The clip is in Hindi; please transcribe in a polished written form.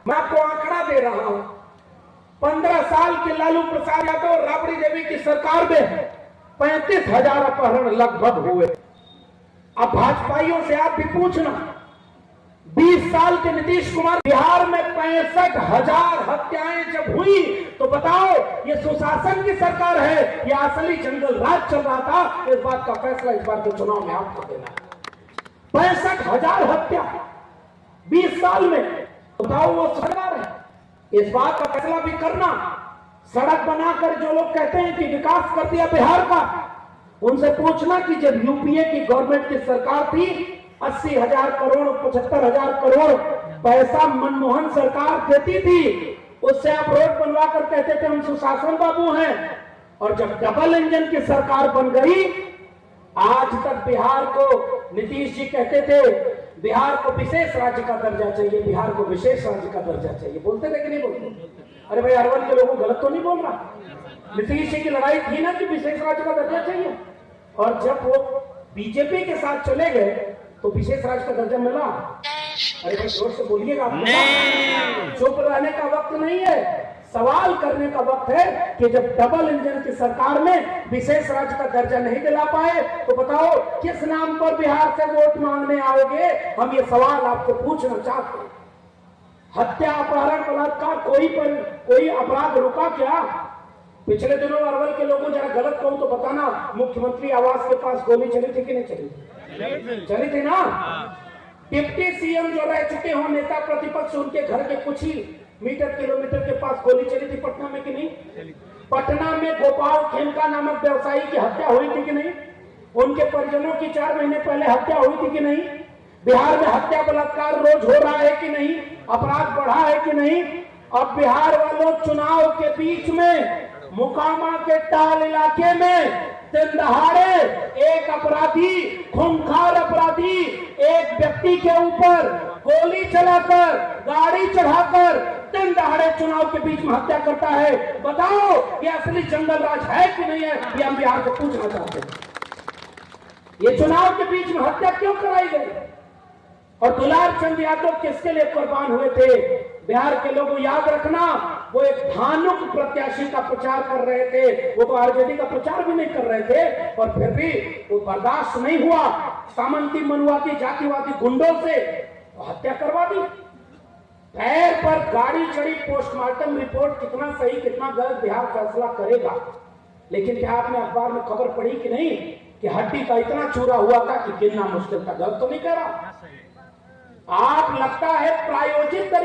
मैं आपको आंकड़ा दे रहा हूं, 15 साल के लालू प्रसाद यादव और राबड़ी देवी की सरकार में 35,000 अपहरण लगभग हुए। अब भाजपाइयों से आप भी पूछना, 20 साल के नीतीश कुमार बिहार में 65,000 हत्याएं जब हुई तो बताओ ये सुशासन की सरकार है या असली जंगल राज चल रहा था? इस बात का फैसला इस बार के चुनाव में आपको देना है। 65,000 हत्या 20 साल में, बताओ वो सरकार है। इस बात का फैसला भी करना। सड़क बनाकर जो लोग कहते हैं कि विकास कर दिया बिहार का, उनसे पूछना कि जब यूपीए की गवर्नमेंट की सरकार थी 80,000 करोड़ 75,000 करोड़ पैसा मनमोहन सरकार देती थी, उससे आप रोड बनवा कर कहते थे हम सुशासन बाबू हैं। और जब डबल इंजन की सरकार बन गई, आज तक बिहार को नीतीश जी कहते थे बिहार को विशेष राज्य का दर्जा चाहिए, बिहार को विशेष राज्य का दर्जा चाहिए। बोलते थे कि नहीं बोलते? अरे भाई अरवल के लोगों गलत तो नहीं बोल रहा? नीतीश जी की लड़ाई थी ना कि विशेष राज्य का दर्जा चाहिए, और जब वो बीजेपी के साथ चले गए तो विशेष राज्य का दर्जा मिला। अरे भाई जोर से बोलिएगा, चुप रहने का वक्त नहीं है, सवाल करने का वक्त है कि जब डबल इंजन की सरकार में विशेष राज्य का दर्जा नहीं दिला पाए तो बताओ किस नाम पर बिहार से वोट मांगने आओगे? हम ये सवाल आपको पूछना चाहते हैं। हत्या, अपहरण, बलात्कार, कोई अपराध रुका क्या? पिछले दिनों अरवल के लोगों, जरा गलत कहूं तो बताना, मुख्यमंत्री आवास के पास गोली चली थी कि नहीं चली? चली थी ना। डिप्टी सीएम जो रह चुके हो नेता प्रतिपक्ष, उनके घर के कुछ ही किलोमीटर के पास गोली चली थी पटना में कि नहीं? पटना में गोपाल खेमका नामक व्यवसायी की हत्या हुई थी कि नहीं? उनके परिजनों की 4 महीने पहले हत्या हुई थी कि नहीं? बिहार में हत्या बलात्कार रोज हो रहा है कि नहीं? अपराध बढ़ा है कि नहीं? अब बिहार वालों, चुनाव के बीच में मोकामा के टाल इलाके में दिन दहाड़े एक अपराधी, खूंखार अपराधी, एक व्यक्ति के ऊपर गोली चलाकर, गाड़ी चढ़ाकर दिन दहाड़े चुनाव के बीच में हत्या करता है। बताओ ये असली जंगल राज है कि नहीं है? ये हम बिहार को पूछना चाहते हैं। ये चुनाव के बीच में हत्या क्यों कराई गई? और दुलार चंद यादव किसके लिए कुर्बान हुए थे? बिहार के लोगों याद रखना, वो एक धानुक प्रत्याशी का प्रचार कर रहे थे, वो तो आरजेडी का प्रचार भी नहीं कर रहे थे, और फिर भी वो बर्दाश्त नहीं हुआ, सामंती मनुवादी जातिवादी गुंडों से हत्या करवा दी। पैर पर गाड़ी चढ़ी, पोस्टमार्टम रिपोर्ट कितना सही कितना गलत बिहार फैसला करेगा। लेकिन क्या आपने अखबार में खबर पढ़ी कि नहीं कि हड्डी का इतना चूरा हुआ था कि गिनना मुश्किल था? गलत तो नहीं कह रहा। आप लगता है प्रायोजित